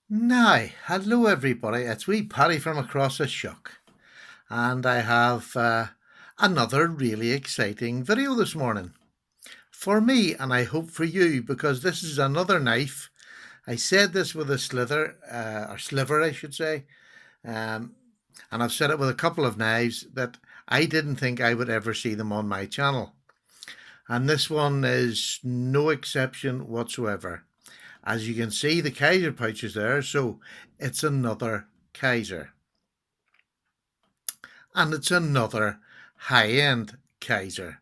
Now, hello everybody, it's wee Paddy from across the shuck, and I have another really exciting video this morning for me, and I hope for you, because this is another knife. I said this with a slither, or sliver I should say, um, and I've said it with a couple of knives that I didn't think I would ever see them on my channel, and this one is no exception whatsoever. As you can see, the Kizer pouch is there, so it's another Kizer. And it's another high-end Kizer.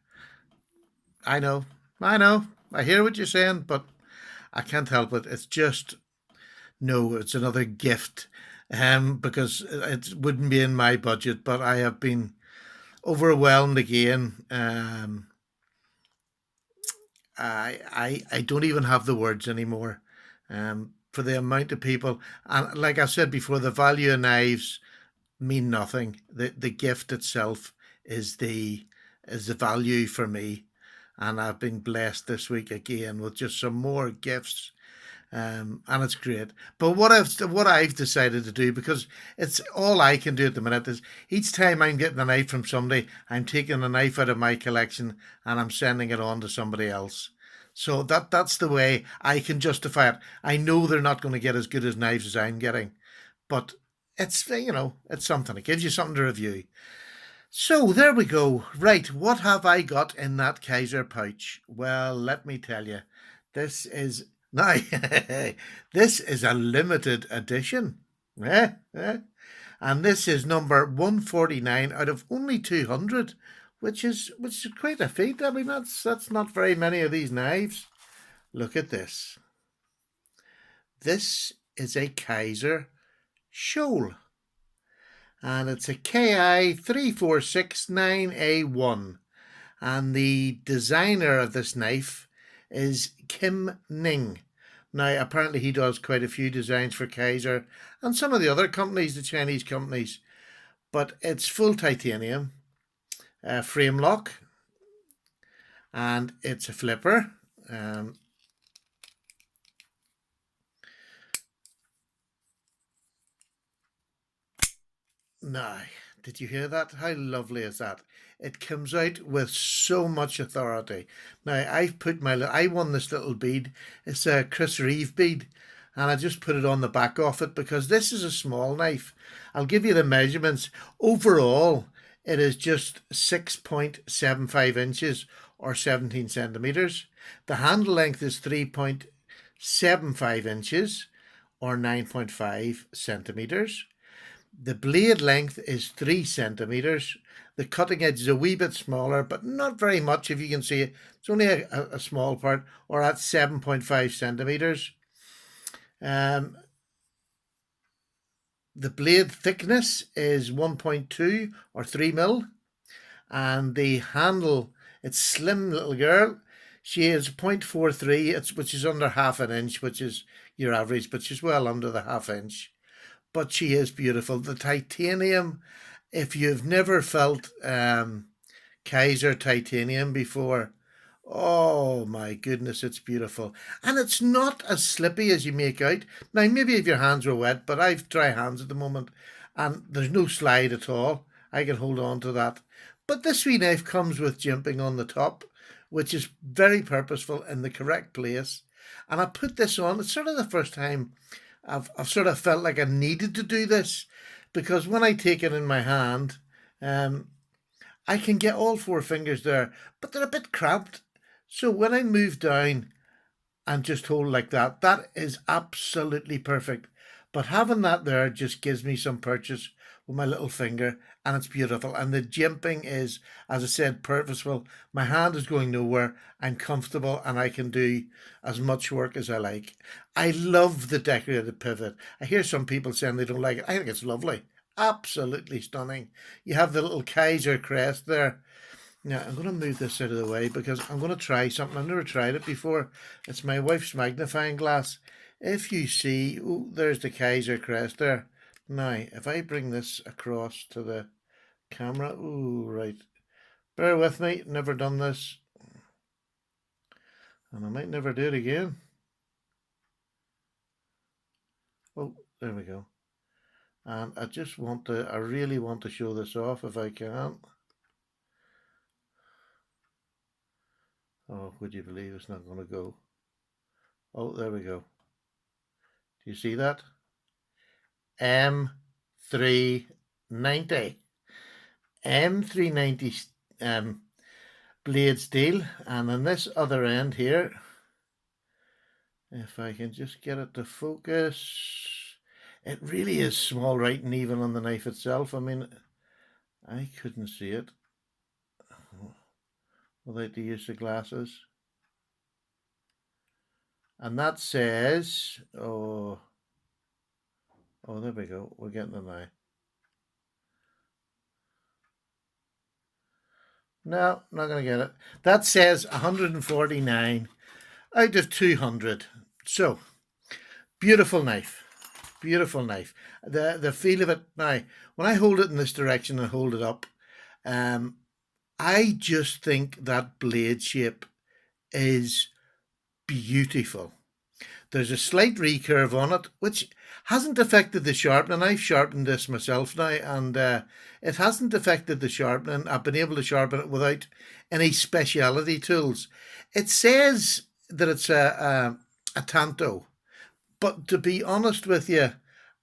I know, I know, I hear what you're saying, but I can't help it. It's just, no, it's another gift, because it wouldn't be in my budget, but I have been overwhelmed again. I don't even have the words anymore, for the amount of people. And like I said before, the value of knives mean nothing. The gift itself is the value for me. And I've been blessed this week again with just some more gifts. And it's great. But what I've decided to do, because it's all I can do at the minute, is each time I'm getting a knife from somebody, I'm taking a knife out of my collection and I'm sending it on to somebody else. So that's the way I can justify it. I know they're not going to get as good as knives as I'm getting, but it's something. It gives you something to review. So there we go. Right, what have I got in that Kizer pouch? Well, let me tell you, this is now this is a limited edition. Eh? Eh? And this is number 149 out of only 200, which is quite a feat. I mean, that's not very many of these knives. Look at this. This is a Kizer Shoal, and it's a KI 3469A1. And the designer of this knife is Kim Ning. Now, apparently, he does quite a few designs for Kizer and some of the other companies, the Chinese companies, but it's full titanium, frame lock, and it's a flipper. Now, did you hear that? How lovely is that? It comes out with so much authority. Now, I won this little bead. It's a Chris Reeve bead, and I just put it on the back of it because this is a small knife. I'll give you the measurements. Overall, it is just 6.75 inches or 17 centimeters. The handle length is 3.75 inches or 9.5 centimeters. The blade length is 3 centimeters. The cutting edge is a wee bit smaller, but not very much. If you can see it, it's only a small part, or at 7.5 centimeters. Um, the blade thickness is 1.2 or 3 mil, and the handle, it's slim little girl. She is 0.43, which is under half an inch, which is your average, but she's well under the half inch. But she is beautiful. The titanium, if you've never felt Kizer titanium before, oh my goodness, it's beautiful. And it's not as slippy as you make out. Now, maybe if your hands were wet, but I've dry hands at the moment and there's no slide at all. I can hold on to that. But this wee knife comes with jimping on the top, which is very purposeful in the correct place. And I put this on. It's sort of the first time I've sort of felt like I needed to do this, because when I take it in my hand, um, I can get all four fingers there, but they're a bit cramped. So when I move down and just hold like that, that is absolutely perfect. But having that there just gives me some purchase with my little finger, and it's beautiful. And the jimping is, as I said, purposeful. My hand is going nowhere. I'm comfortable and I can do as much work as I like. I love the decorated pivot. I hear some people saying they don't like it. I think it's lovely. Absolutely stunning. You have the little Kizer crest there. Now, I'm going to move this out of the way because I'm going to try something. I've never tried it before. It's my wife's magnifying glass. If you see, oh, there's the Kizer crest there. Now, if I bring this across to the camera, oh, right. Bear with me, never done this. And I might never do it again. Oh, there we go. And I really want to show this off if I can. Oh, would you believe it's not going to go? Oh, there we go. Do you see that? M390. M390 blade steel. And on this other end here, if I can just get it to focus, it really is small writing even on the knife itself. I mean, I couldn't see it without the use of glasses. And that says, oh, there we go. We're getting it now. No, not going to get it. That says 149 out of 200. So, beautiful knife. Beautiful knife. The feel of it now, when I hold it in this direction and hold it up, I just think that blade shape is beautiful. There's a slight recurve on it, which hasn't affected the sharpening. I've sharpened this myself now, and it hasn't affected the sharpening. I've been able to sharpen it without any speciality tools. It says that it's a Tanto, but to be honest with you,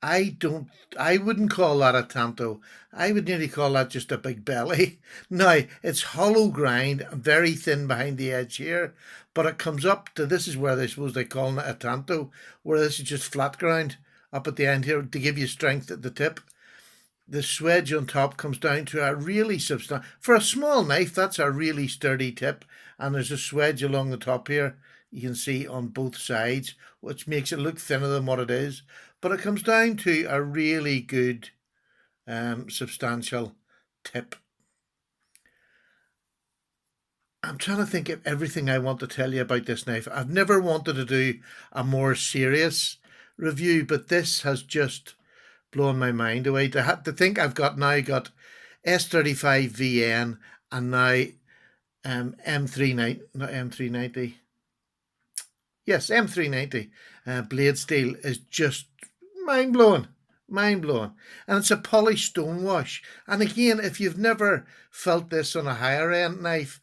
I don't. I wouldn't call that a Tanto. I would nearly call that just a big belly. Now it's hollow grind, very thin behind the edge here, but it comes up to this is where they suppose they call it a Tanto, where this is just flat grind up at the end here to give you strength at the tip. The swedge on top comes down to a really substantial. For a small knife, that's a really sturdy tip, and there's a swedge along the top here. You can see on both sides, which makes it look thinner than what it is. But it comes down to a really good, substantial tip. I'm trying to think of everything I want to tell you about this knife. I've never wanted to do a more serious review, but this has just blown my mind away. To think I've got S35 VN and now M39, not M390. Yes, M390 blade steel is just mind blowing. Mind blowing. And it's a polished stone wash. And again, if you've never felt this on a higher end knife,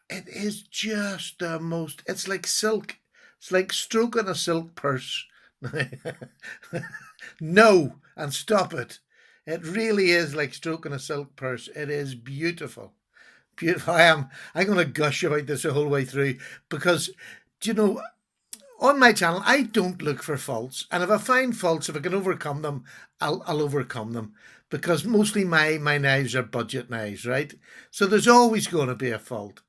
it is just the most, it's like silk. It's like stroking a silk purse. No, and stop it. It really is like stroking a silk purse. It is beautiful. Beautiful. I'm going to gush about this the whole way through because, do you know, on my channel, I don't look for faults. And if I find faults, if I can overcome them, I'll overcome them. Because mostly my knives are budget knives, right? So there's always going to be a fault.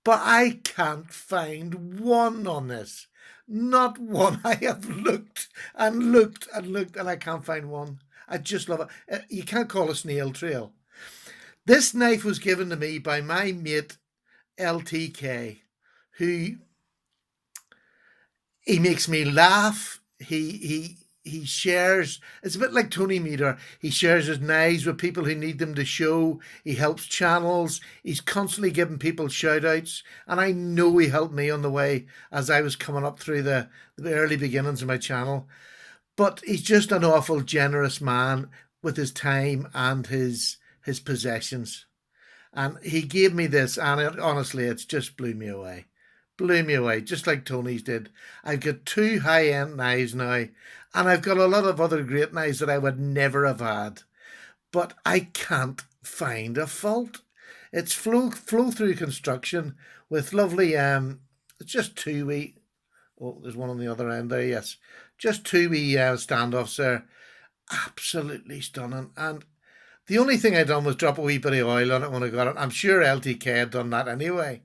But I can't find one on this. Not one. I have looked and looked and looked and I can't find one. I just love it. You can't call a snail trail. This knife was given to me by my mate L.T.K, who he makes me laugh. He shares. It's a bit like Tony Meter. He shares his knives with people who need them to show. He helps channels. He's constantly giving people shout outs. And I know he helped me on the way as I was coming up through the early beginnings of my channel. But he's just an awful generous man with his time and his possessions. And he gave me this, and honestly, it's just blew me away. Blew me away, just like Tony's did. I've got two high-end knives now, and I've got a lot of other great knives that I would never have had. But I can't find a fault. It's flow through construction with lovely, it's just two wee, oh, there's one on the other end there, yes. Just two wee standoffs there. Absolutely stunning. And the only thing I done was drop a wee bit of oil on it when I got it. I'm sure L.T.K had done that anyway.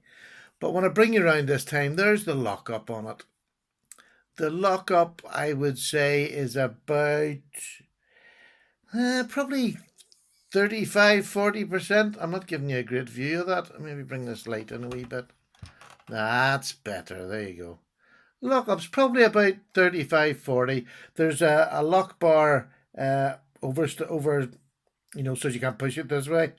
But when I bring you around this time, there's the lockup on it. The lockup, I would say, is about probably 35-40%. I'm not giving you a great view of that. Maybe bring this light in a wee bit. That's better. There you go. Lockup's probably about 35-40. There's a lock bar over so you can't push it this way.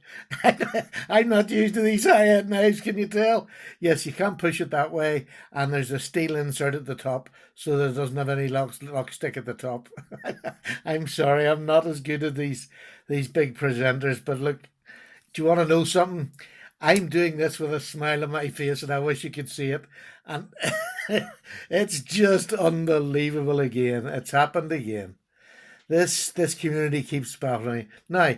I'm not used to these high-end knives, can you tell? Yes, you can't push it that way, and there's a steel insert at the top, so that it doesn't have any lock stick at the top. I'm sorry, I'm not as good at these big presenters, but look, do you want to know something? I'm doing this with a smile on my face, and I wish you could see it. And it's just unbelievable again. It's happened again. This community keeps baffling me. Now,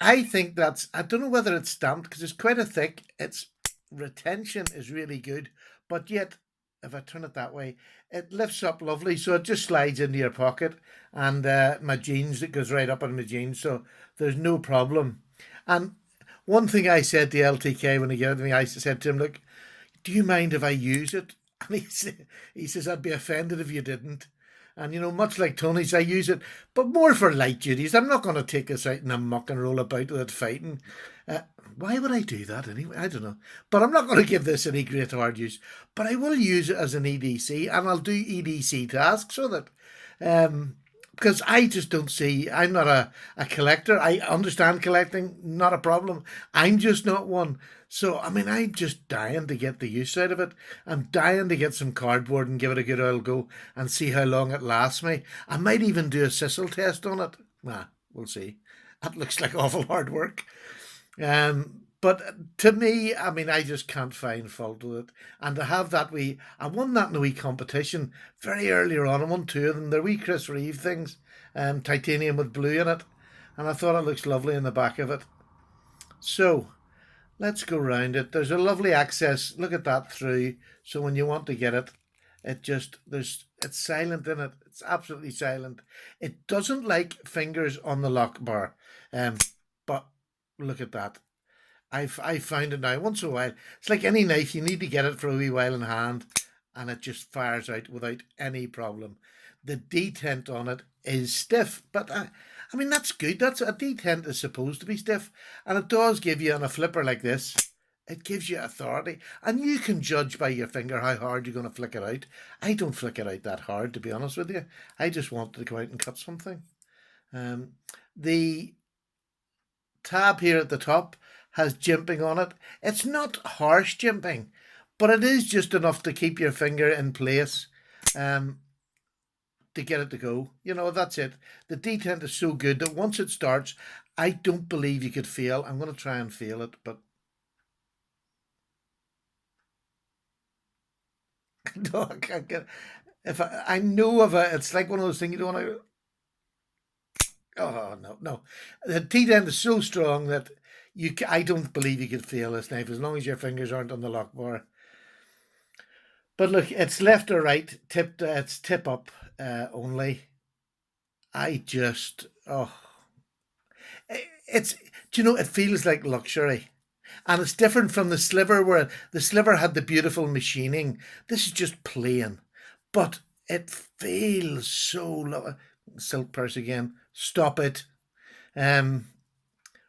I think I don't know whether it's stamped because it's quite a thick. Its retention is really good, but yet, if I turn it that way, it lifts up lovely. So it just slides into your pocket, and my jeans, it goes right up in my jeans. So there's no problem. And one thing I said to L.T.K. when he gave it to me, I said to him, look, do you mind if I use it? And he says, I'd be offended if you didn't. And, much like Tony's, I use it, but more for light duties. I'm not going to take this out in a muck and roll about with it fighting. Why would I do that anyway? I don't know. But I'm not going to give this any great hard use. But I will use it as an EDC, and I'll do EDC tasks with it. Because I just don't see, I'm not a collector. I understand collecting, not a problem. I'm just not one. So, I mean, I'm just dying to get the use out of it. I'm dying to get some cardboard and give it a good old go and see how long it lasts me. I might even do a sizzle test on it. Nah, we'll see. That looks like awful hard work. But to me, I mean, I just can't find fault with it. And to have I won that in a wee competition very earlier on. I won two of them. They're wee Chris Reeve things, titanium with blue in it. And I thought it looks lovely in the back of it. So, let's go round it. There's a lovely access. Look at that through. So when you want to get it, it's silent in it. It's absolutely silent. It doesn't like fingers on the lock bar. But look at that. I found it now once in a while. It's like any knife, you need to get it for a wee while in hand, and it just fires out without any problem. The detent on it is stiff, but I mean, that's good. That's a detent is supposed to be stiff, and it does give you on a flipper like this. It gives you authority, and you can judge by your finger how hard you're going to flick it out. I don't flick it out that hard, to be honest with you. I just want to go out and cut something. The tab here at the top has jimping on it. It's not harsh jimping, but it is just enough to keep your finger in place to get it to go. That's it. The detent is so good that once it starts, I don't believe you could feel. I'm going to try and feel it, but no, I can't get it. If I know of it, it's like one of those things you don't want to. Oh, no. The detent is so strong that I don't believe you could feel this knife as long as your fingers aren't on the lock bar. But look, it's left or right, it's tip up only. It feels like luxury. And it's different from the sliver, where the sliver had the beautiful machining. This is just plain. But it feels so silk purse again. Stop it.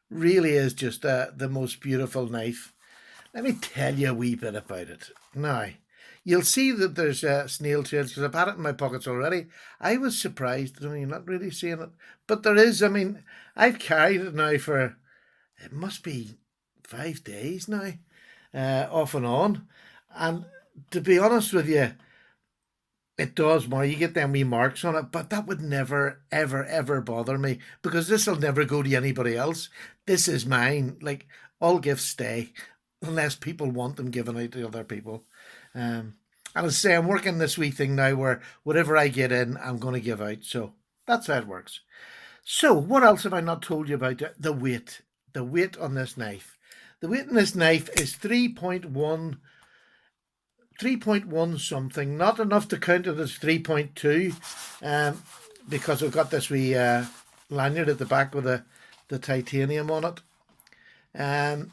Really is just the most beautiful knife. Let me tell you a wee bit about it. Now, you'll see that there's snail trails because I've had it in my pockets already. I was surprised. You're not really seeing it. But there is, I've carried it now for, it must be 5 days now, off and on. And to be honest with you, it does more. You get them wee marks on it, but that would never, ever, ever bother me because this will never go to anybody else. This is mine. Like, all gifts stay unless people want them given out to other people. And as I say, I'm working this wee thing now where whatever I get in, I'm going to give out. So that's how it works. So what else have I not told you about it? The weight. The weight on this knife. The weight on this knife is 3.1 something, not enough to count it as 3.2, because I've got this wee lanyard at the back with the titanium on it. I'm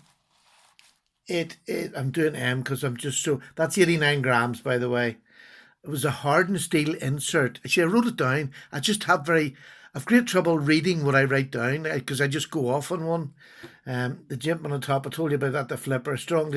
doing M because I'm just so, that's 89 grams, by the way. It was a hardened steel insert. Actually, I wrote it down. I've great trouble reading what I write down because I just go off on one. The jimp on top, I told you about that, the flipper, strong.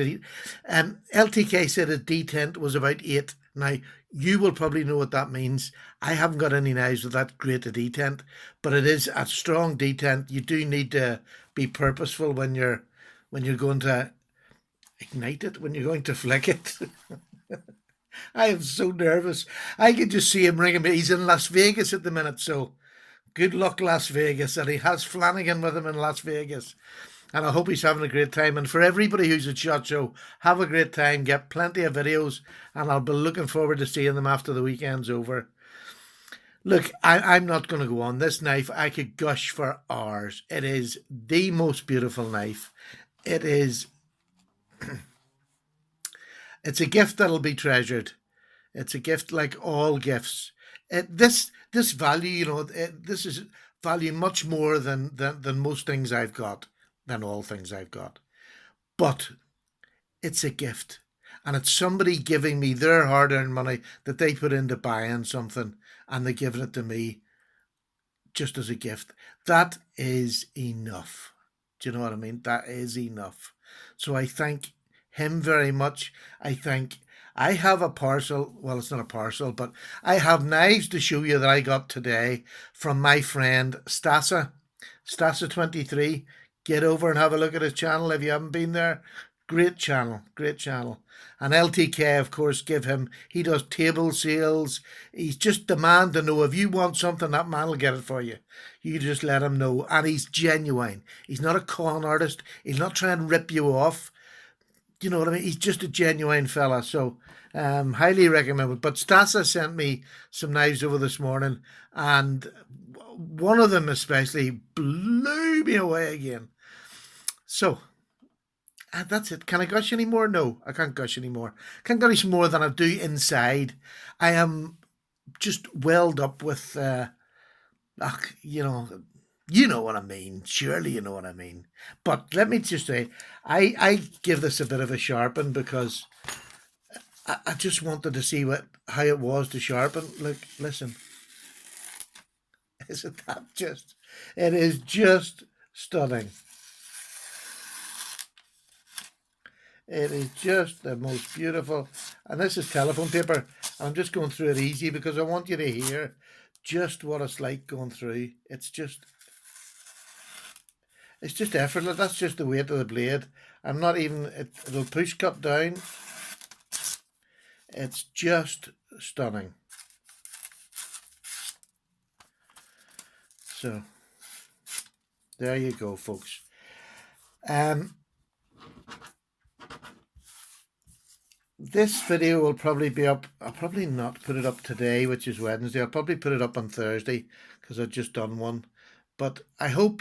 L.T.K. said a detent was about 8. Now, you will probably know what that means. I haven't got any knives with that great a detent, but it is a strong detent. You do need to be purposeful when you're going to ignite it, when you're going to flick it. I am so nervous. I can just see him ringing me. He's in Las Vegas at the minute, so good luck, Las Vegas. And he has Flanagan with him in Las Vegas. And I hope he's having a great time. And for everybody who's at SHOT Show, have a great time. Get plenty of videos, and I'll be looking forward to seeing them after the weekend's over. Look, I'm not going to go on. This knife, I could gush for hours. It is the most beautiful knife. It is. It's a gift that'll be treasured. It's a gift like all gifts. This value, this is value much more than most things I've got, than all things I've got. But it's a gift. And it's somebody giving me their hard earned money that they put into buying something, and they're giving it to me just as a gift. That is enough. Do you know what I mean? That is enough. So I thank him very much. I have a parcel. Well, it's not a parcel, but I have knives to show you that I got today from my friend Stasa23. Get over and have a look at his channel if you haven't been there. Great channel, great channel. And L.T.K, of course, he does table sales. He's just the man to know. If you want something, that man will get it for you. You just let him know. And he's genuine. He's not a con artist. He's not trying to rip you off. You know what I mean? He's just a genuine fella. So highly recommend it. But Stasa sent me some knives over this morning, and one of them especially blew me away again. So that's it. Can I gush any more? No, I can't gush anymore. Can't gush more than I do inside. I am just welled up with, you know what I mean. Surely you know what I mean. But let me just say, I give this a bit of a sharpen because I just wanted to see how it was to sharpen. Look, listen. Isn't that just? It is just stunning. It is just the most beautiful. And this is telephone paper. I'm just going through it easy because I want you to hear just what it's like going through. It's just effortless. That's just the weight of the blade. I'm not even, it'll push cut down. It's just stunning. So there you go, folks. This video will probably be up. I'll probably not put it up today, which is Wednesday. I'll probably put it up on Thursday because I've just done one. But I hope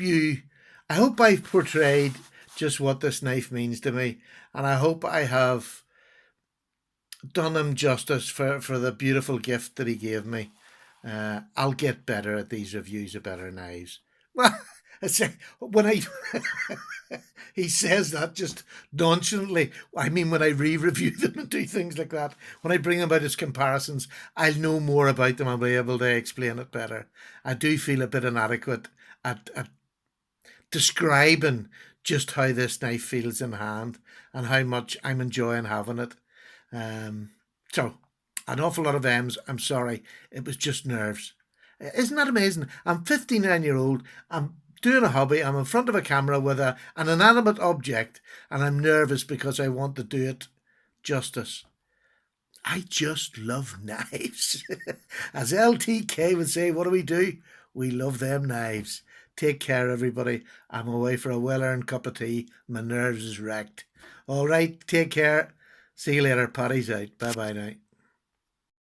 I've portrayed just what this knife means to me, and I hope I have done him justice for the beautiful gift that he gave me. I'll get better at these reviews of better knives. Well, when he says that just nonchalantly. I mean, when I re-review them and do things like that, when I bring them out as comparisons, I'll know more about them. I'll be able to explain it better. I do feel a bit inadequate at describing just how this knife feels in hand and how much I'm enjoying having it. So, an awful lot of M's. I'm sorry. It was just nerves. Isn't that amazing? I'm 59-year-old. I'm doing a hobby. I'm in front of a camera with an inanimate object, and I'm nervous because I want to do it justice. I just love knives. As L.T.K would say, what do? We love them knives. Take care, everybody. I'm away for a well-earned cup of tea. My nerves is wrecked. All right, take care. See you later. Party's out. Bye-bye now.